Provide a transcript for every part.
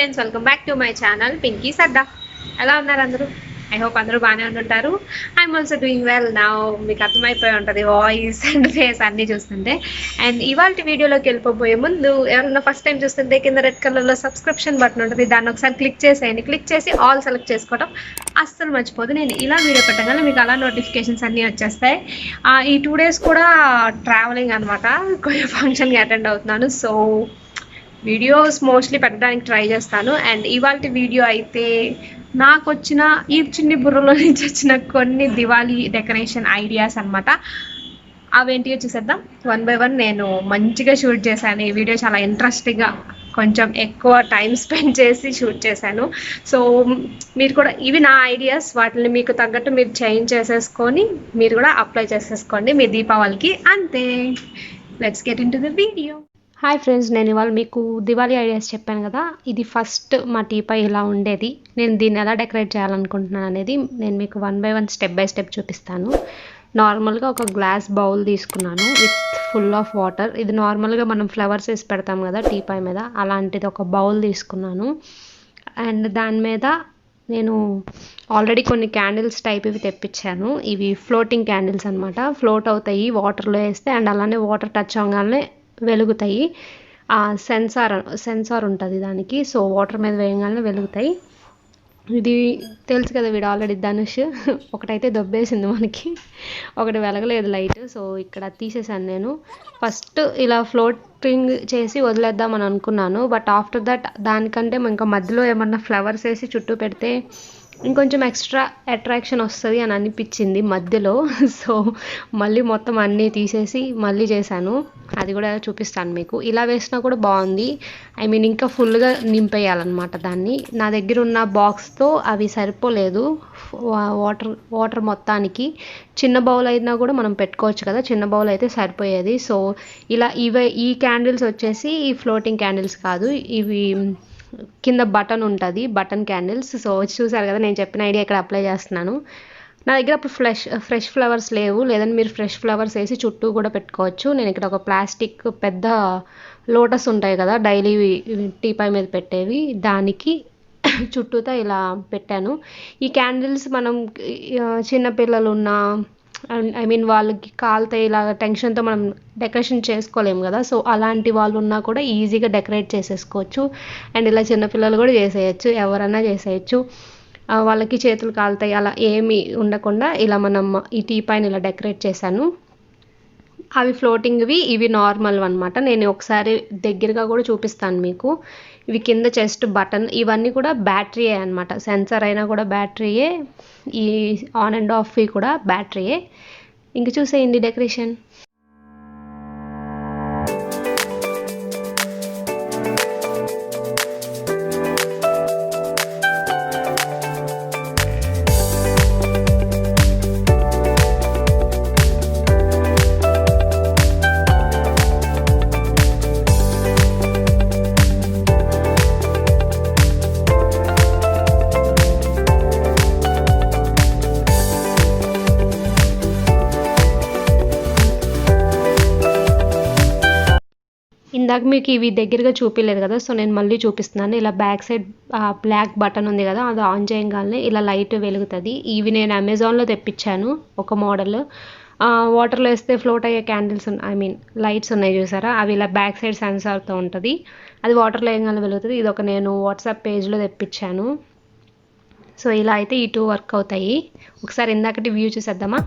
Friends, welcome back to my channel Pinky Sadda. ఎలా ఉన్నారు అందరూ? ఐ హోప్ అందరూ బాగానే ఉంటుంటారు. I am also doing well now. మీకు అర్థమైపోయి ఉంటుంది వాయిస్ అండ్ ఫేస్ అన్నీ చూస్తుంటే. అండ్ ఇవాళ వీడియోలోకి వెళ్ళిపోయే ముందు ఎవరైనా ఫస్ట్ టైం చూస్తుంటే కింద రెడ్ కలర్లో సబ్స్క్రిప్షన్ బటన్ ఉంటుంది, దాన్ని ఒకసారి క్లిక్ చేసేయండి. క్లిక్ చేసి ఆల్ సెలెక్ట్ చేసుకోవడం అస్సలు మర్చిపోదు. నేను ఇలా వీడియో పెట్టగానే మీకు అలా నోటిఫికేషన్స్ అన్నీ వచ్చేస్తాయి. ఈ 2 days కూడా ట్రావెలింగ్ అనమాట, కొంచెం ఫంక్షన్కి అటెండ్ అవుతున్నాను. సో వీడియోస్ మోస్ట్లీ పెట్టడానికి ట్రై చేస్తాను. అండ్ ఇవాళ వీడియో అయితే నాకు వచ్చిన ఈ చిన్ని బుర్రలో నుంచి వచ్చిన కొన్ని దివాళీ డెకరేషన్ ఐడియాస్ అనమాట. అవేంటియో చూసేద్దాం వన్ బై వన్. నేను మంచిగా షూట్ చేశాను ఈ వీడియో, చాలా ఇంట్రెస్టింగ్గా, కొంచెం ఎక్కువ టైం స్పెండ్ చేసి షూట్ చేశాను. సో మీరు కూడా ఇవి నా ఐడియాస్, వాటిని మీకు తగ్గట్టు మీరు చేంజ్ చేసేసుకొని మీరు కూడా అప్లై చేసేసుకోండి మీ దీపావళికి. అంతే, let's get in to the video. Hi friends, నేను ఇవాళ మీకు దివాళీ ఐడియాస్ చెప్పాను కదా. ఇది ఫస్ట్ మా టీపై ఇలా ఉండేది. నేను దీన్ని ఎలా డెకరేట్ చేయాలనుకుంటున్నాను అనేది నేను మీకు one by one step by step చూపిస్తాను. నార్మల్గా ఒక గ్లాస్ బౌల్ తీసుకున్నాను విత్ ఫుల్ ఆఫ్ వాటర్. ఇది నార్మల్గా మనం ఫ్లవర్స్ వేసి పెడతాం కదా టీపై మీద, అలాంటిది ఒక బౌల్ తీసుకున్నాను. అండ్ దాని మీద నేను ఆల్రెడీ కొన్ని క్యాండిల్స్ టైప్ ఇవి తెప్పించాను. ఇవి ఫ్లోటింగ్ క్యాండిల్స్ అనమాట, ఫ్లోట్ అవుతాయి వాటర్లో వేస్తే. అండ్ అలానే వాటర్ టచ్ అవ్వగానే వెలుగుతాయి. సెన్సార్ ఉంటుంది దానికి, సో వాటర్ మీద వేయగానే వెలుగుతాయి. ఇది తెలుసు కదా, వీడు ఆల్రెడీ ధనుష్ ఒకటైతే దొబ్బేసింది మనకి, ఒకటి వెలగలేదు లైట్. సో ఇక్కడ తీసేసాను నేను. ఫస్ట్ ఇలా ఫ్లోటింగ్ చేసి వదిలేద్దామని అనుకున్నాను, బట్ ఆఫ్టర్ దట్ దానికంటే ఇంకా మధ్యలో ఏమన్నా ఫ్లవర్స్ వేసి చుట్టూ పెడితే ఇంకొంచెం ఎక్స్ట్రా అట్రాక్షన్ వస్తుంది అని అనిపించింది మధ్యలో. సో మళ్ళీ మొత్తం అన్నీ తీసేసి మళ్ళీ చేశాను. అది కూడా చూపిస్తాను మీకు. ఇలా వేసినా కూడా బాగుంది. ఐ మీన్ ఇంకా ఫుల్గా నింపేయాలన్నమాట దాన్ని. నా దగ్గర ఉన్న బాక్స్తో అవి సరిపోలేదు వాటర్ మొత్తానికి. చిన్న బౌల్ అయినా కూడా మనం పెట్టుకోవచ్చు కదా, చిన్న బౌల్ అయితే సరిపోయేది. సో ఇలా ఈ క్యాండిల్స్ వచ్చేసి ఈ ఫ్లోటింగ్ క్యాండిల్స్ కాదు, ఇవి కింద బటన్ ఉంటుంది, బటన్ క్యాండిల్స్. సో చూసారు కదా, నేను చెప్పిన ఐడియా ఇక్కడ అప్లై చేస్తున్నాను. నా దగ్గర అప్పుడు ఫ్రెష్ ఫ్లవర్స్ లేవు, లేదంటే మీరు ఫ్రెష్ ఫ్లవర్స్ వేసి చుట్టూ కూడా పెట్టుకోవచ్చు. నేను ఇక్కడ ఒక ప్లాస్టిక్ పెద్ద లోటస్ ఉంటాయి కదా డైలీ టీపై మీద పెట్టేవి, దానికి చుట్టూతా ఇలా పెట్టాను. ఈ క్యాండిల్స్ మనం చిన్నపిల్లలు ఉన్న ఐ మీన్ వాళ్ళకి కాలితే ఇలా టెన్షన్తో మనం డెకరేషన్ చేసుకోలేము కదా. సో అలాంటి వాళ్ళు ఉన్నా కూడా ఈజీగా డెకరేట్ చేసేసుకోవచ్చు. అండ్ ఇలా చిన్నపిల్లలు కూడా చేసేయచ్చు, ఎవరన్నా చేసేయచ్చు. వాళ్ళకి చేతులు కాలుతాయి అలా ఏమీ ఉండకుండా ఇలా మనం ఈ టీ పైన ఇలా డెకరేట్ చేశాను. అవి ఫ్లోటింగ్వి, ఇవి నార్మల్ అనమాట. నేను ఒకసారి దగ్గరగా కూడా చూపిస్తాను మీకు. ఇవి కింద చెస్ట్ బటన్, ఇవన్నీ కూడా బ్యాటరీయే అనమాట. సెన్సార్ అయినా కూడా బ్యాటరీయే, ఈ ఆన్ అండ్ ఆఫ్వి కూడా బ్యాటరీయే. ఇంక చూసేయండి డెకరేషన్. ఇందాక మీకు ఇవి దగ్గరగా చూపించలేదు కదా, సో నేను మళ్ళీ చూపిస్తున్నాను. ఇలా బ్యాక్ సైడ్ బ్లాక్ బటన్ ఉంది కదా, అది ఆన్ చేయగానే ఇలా లైట్ వెలుగుతుంది. ఇవి నేను అమెజాన్లో తెప్పించాను ఒక మోడల్. వాటర్లో వేస్తే ఫ్లోట్ అయ్యే క్యాండిల్స్ ఐ మీన్ లైట్స్ ఉన్నాయి చూసారా, అవి ఇలా బ్యాక్ సైడ్ సెన్సార్తో ఉంటుంది. అది వాటర్లో వేయగానే వెలుగుతుంది. ఇది ఒక నేను వాట్సాప్ పేజ్లో తెప్పించాను. సో ఇలా అయితే ఈ 2 వర్క్ అవుతాయి. ఒకసారి ఇందాకటి వ్యూ చూసేద్దామా.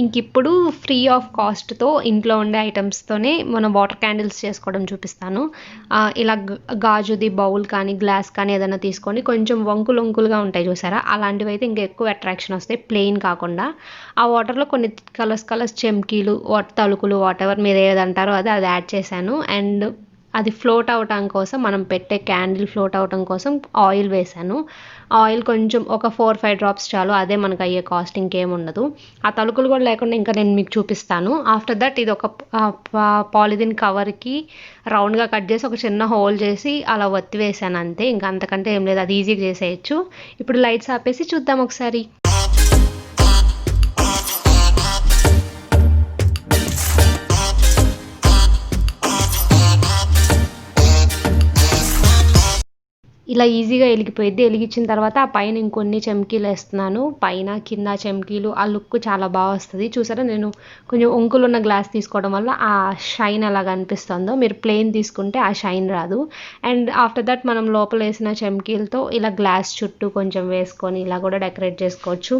ఇంకిప్పుడు ఫ్రీ ఆఫ్ కాస్ట్తో ఇంట్లో ఉండే ఐటమ్స్తోనే మనం వాటర్ క్యాండిల్స్ చేసుకోవడం చూపిస్తాను. ఇలా గాజుది బౌల్ కానీ గ్లాస్ కానీ ఏదైనా తీసుకొని కొంచెం వంకులుగా ఉంటాయి చూసారా, అలాంటివి అయితే ఇంకా ఎక్కువ అట్రాక్షన్ వస్తాయి, ప్లెయిన్ కాకుండా. ఆ వాటర్లో కొన్ని కలర్స్ చెమ్కీలు తలుకులు వాటెవర్ మీరు ఏదంటారో అది యాడ్ చేశాను. అండ్ అది ఫ్లోట్ అవటం కోసం, మనం పెట్టే క్యాండిల్ ఫ్లోట్ అవటం కోసం ఆయిల్ వేసాను. ఆయిల్ కొంచెం ఒక 4-5 డ్రాప్స్ చాలు, అదే మనకు అయ్యే కాస్ట్, ఇంకేం ఉండదు. ఆ తలుకులు కూడా లేకుండా ఇంకా నేను మీకు చూపిస్తాను. ఆఫ్టర్ దట్ ఇది ఒక పాలిథిన్ కవర్కి రౌండ్గా కట్ చేసి ఒక చిన్న హోల్ చేసి అలా ఒత్తి వేసాను అంతే. ఇంకా అంతకంటే ఏం లేదు, అది ఈజీగా చేసేయచ్చు. ఇప్పుడు లైట్స్ ఆపేసి చూద్దాం ఒకసారి. ఇలా ఈజీగా వెలిగిపోయిద్ది. వెలిగించిన తర్వాత ఆ పైన ఇంకొన్ని చెమ్కీలు వేస్తున్నాను. పైన కింద చెమ్కీలు, ఆ లుక్ చాలా బాగా వస్తుంది. చూసారా, నేను కొంచెం ఒంకులున్న గ్లాస్ తీసుకోవడం వల్ల ఆ షైన్ ఎలా కనిపిస్తుందో. మీరు ప్లెయిన్ తీసుకుంటే ఆ షైన్ రాదు. అండ్ ఆఫ్టర్ దట్ మనం లోపల వేసిన చెమ్కీలతో ఇలా గ్లాస్ చుట్టూ కొంచెం వేసుకొని ఇలా కూడా డెకరేట్ చేసుకోవచ్చు.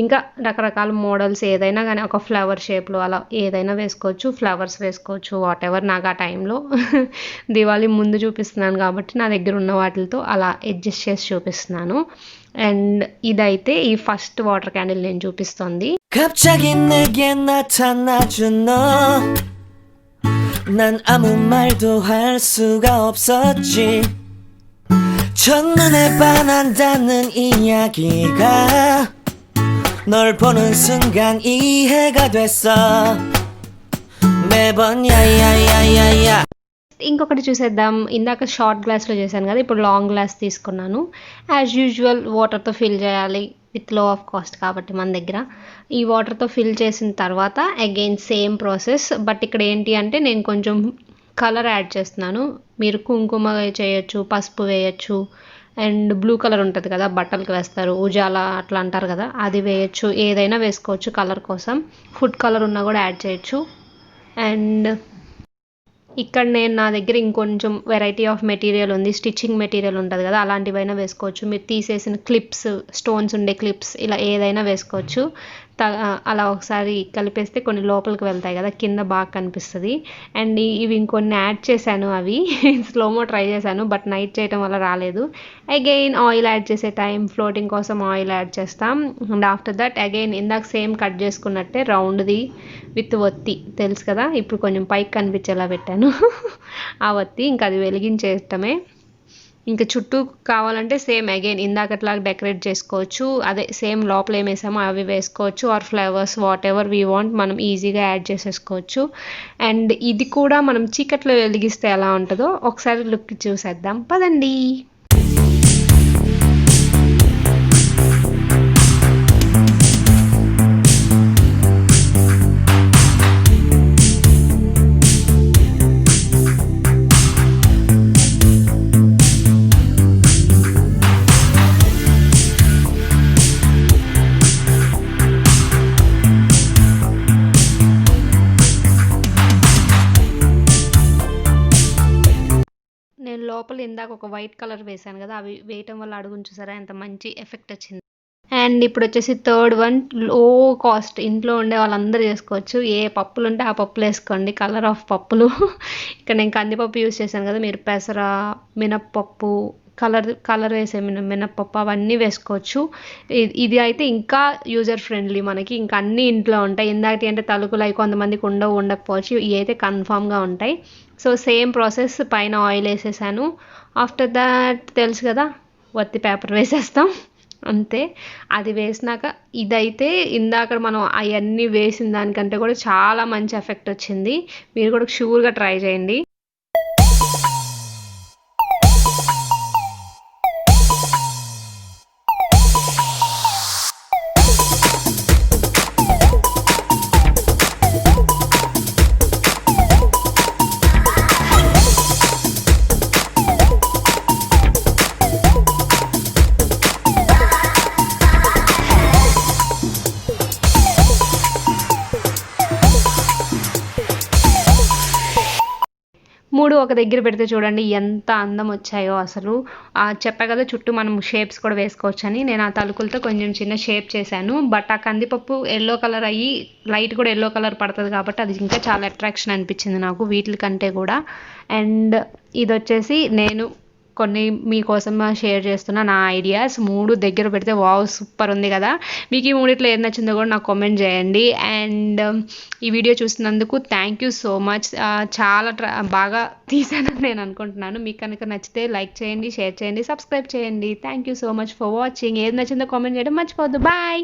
ఇంకా రకరకాల మోడల్స్ ఏదైనా కానీ, ఒక ఫ్లవర్ షేప్లో అలా ఏదైనా వేసుకోవచ్చు, ఫ్లవర్స్ వేసుకోవచ్చు, వాట్ ఎవర్. నాకు ఆ టైంలో దివాళీ ముందు చూపిస్తున్నాను కాబట్టి నా దగ్గర ఉన్న వాటితో అలా అడ్జస్ట్ చేసి చూపిస్తున్నాను. అండ్ ఇదైతే ఈ ఫస్ట్ వాటర్ క్యాండిల్ నేను చూపిస్తుంది. 갑자기 내게 나타나준 너, 난 아무 말도 할 수가 없었지. 첫눈에 반한다는 이야기가 널 보는 순간 이해가 됐어. 매번 야야야야야. ఇంకొకటి చూసేద్దాం. ఇందాక షార్ట్ గ్లాస్లో చేశాను కదా, ఇప్పుడు లాంగ్ గ్లాస్ తీసుకున్నాను. యాజ్ యూజువల్ వాటర్తో ఫిల్ చేయాలి, విత్ లో ఆఫ్ కాస్ట్ కాబట్టి మన దగ్గర. ఈ వాటర్తో ఫిల్ చేసిన తర్వాత అగైన్ సేమ్ ప్రాసెస్. బట్ ఇక్కడ ఏంటి అంటే నేను కొంచెం కలర్ యాడ్ చేస్తున్నాను. మీరు కుంకుమ చేయొచ్చు, పసుపు వేయచ్చు, అండ్ బ్లూ కలర్ ఉంటుంది కదా, బట్టలకు వేస్తారు, ఉజాలా అట్లా అంటారు కదా, అది వేయచ్చు. ఏదైనా వేసుకోవచ్చు కలర్ కోసం. ఫుడ్ కలర్ ఉన్నా కూడా యాడ్ చేయొచ్చు. అండ్ ఇక్కడ నేను నా దగ్గర ఇంకొంచెం వెరైటీ ఆఫ్ మెటీరియల్ ఉంది. స్టిచ్చింగ్ మెటీరియల్ ఉంటుంది కదా, అలాంటివైనా వేసుకోవచ్చు. మీరు తీసేసిన క్లిప్స్, స్టోన్స్ ఉండే క్లిప్స్, ఇలా ఏదైనా వేసుకోవచ్చు. అలా ఒకసారి కలిపేస్తే కొన్ని లోపలికి వెళ్తాయి కదా, కింద బాగా కనిపిస్తుంది. అండ్ ఇవి ఇంకొన్ని యాడ్ చేశాను, అవి స్లోమో ట్రై చేశాను, బట్ నైట్ చేయడం వల్ల రాలేదు. అగైన్ ఆయిల్ యాడ్ చేసే టైం, ఫ్లోటింగ్ కోసం ఆయిల్ యాడ్ చేస్తాం. అండ్ ఆఫ్టర్ దట్ అగైన్ ఇందాక సేమ్ కట్ చేసుకున్నట్టే రౌండ్ది విత్ ఒత్తి, తెలుసు కదా, ఇప్పుడు కొంచెం పైకి కనిపించేలా పెట్టాను ఆ ఒత్తి. ఇంకా అది వెలిగించేయటమే. ఇంకా చుట్టూ కావాలంటే సేమ్ అగైన్ ఇందాకట్లా డెకరేట్ చేసుకోవచ్చు. అదే సేమ్ లోపల ఏం వేసామో అవి వేసుకోవచ్చు, or flowers, whatever we want మనం ఈజీగా యాడ్ చేసేసుకోవచ్చు. అండ్ ఇది కూడా మనం చీకట్లో వెలిగిస్తే ఎలా ఉంటుందో ఒకసారి లుక్ చూసేద్దాం పదండి. నేను లోపల ఇందాక ఒక వైట్ కలర్ వేసాను కదా, అవి వేయటం వల్ల అడుగుని చూసారా ఎంత మంచి ఎఫెక్ట్ వచ్చింది. అండ్ ఇప్పుడు వచ్చేసి థర్డ్ వన్, లో కాస్ట్, ఇంట్లో ఉండే వాళ్ళందరూ చేసుకోవచ్చు. ఏ పప్పులు ఉంటే ఆ పప్పులు వేసుకోండి, కలర్ ఆఫ్ పప్పులు. ఇక్కడ నేను కందిపప్పు యూస్ చేశాను కదా, మీరు పెసర, మినప్పప్పు, కలర్ వేసే మినప్పప్పు అవన్నీ వేసుకోవచ్చు. ఇది అయితే ఇంకా యూజర్ ఫ్రెండ్లీ, మనకి ఇంకా అన్నీ ఇంట్లో ఉంటాయి. ఇందాక అంటే తలుకులు అవి కొంతమందికి ఉండకపోవచ్చు, ఇవి అయితే కన్ఫామ్గా ఉంటాయి. సో సేమ్ ప్రాసెస్, పైన ఆయిల్ వేసేసాను. ఆఫ్టర్ దాట్ తెలుసు కదా, ఒత్తి పేపర్ వేసేస్తాం అంతే. అది వేసినాక ఇదైతే ఇందాక మనం అవన్నీ వేసిన దానికంటే కూడా చాలా మంచి ఎఫెక్ట్ వచ్చింది. మీరు కూడా షూర్గా ట్రై చేయండి. మూడు ఒక దగ్గర పెడితే చూడండి ఎంత అందం వచ్చాయో అసలు. చెప్పా కదా చుట్టూ మనం షేప్స్ కూడా వేసుకోవచ్చు అని. నేను ఆ తలుకులతో కొంచెం చిన్న షేప్ చేశాను. బట్ ఆ కందిపప్పు ఎల్లో కలర్ అయ్యి లైట్ కూడా ఎల్లో కలర్ పడుతుంది కాబట్టి అది ఇంకా చాలా అట్రాక్షన్ అనిపించింది నాకు వీటి కంటే కూడా. అండ్ ఇది వచ్చేసి నేను కొన్ని మీకోసం షేర్ చేస్తున్నా నా ఐడియాస్. 3 దగ్గర పెడితే వావ్ సూపర్ ఉంది కదా. మీకు ఈ మూడిట్లో ఏది నచ్చిందో కూడా నాకు కామెంట్ చేయండి. అండ్ ఈ వీడియో చూసినందుకు థ్యాంక్ యూ సో మచ్. చాలా బాగా తీసానని నేను అనుకుంటున్నాను. మీకు కనుక నచ్చితే లైక్ చేయండి, షేర్ చేయండి, సబ్స్క్రైబ్ చేయండి. Thank you so much for watching. ఏది నచ్చిందో కామెంట్ చేయడం మర్చిపోవద్దు. బాయ్.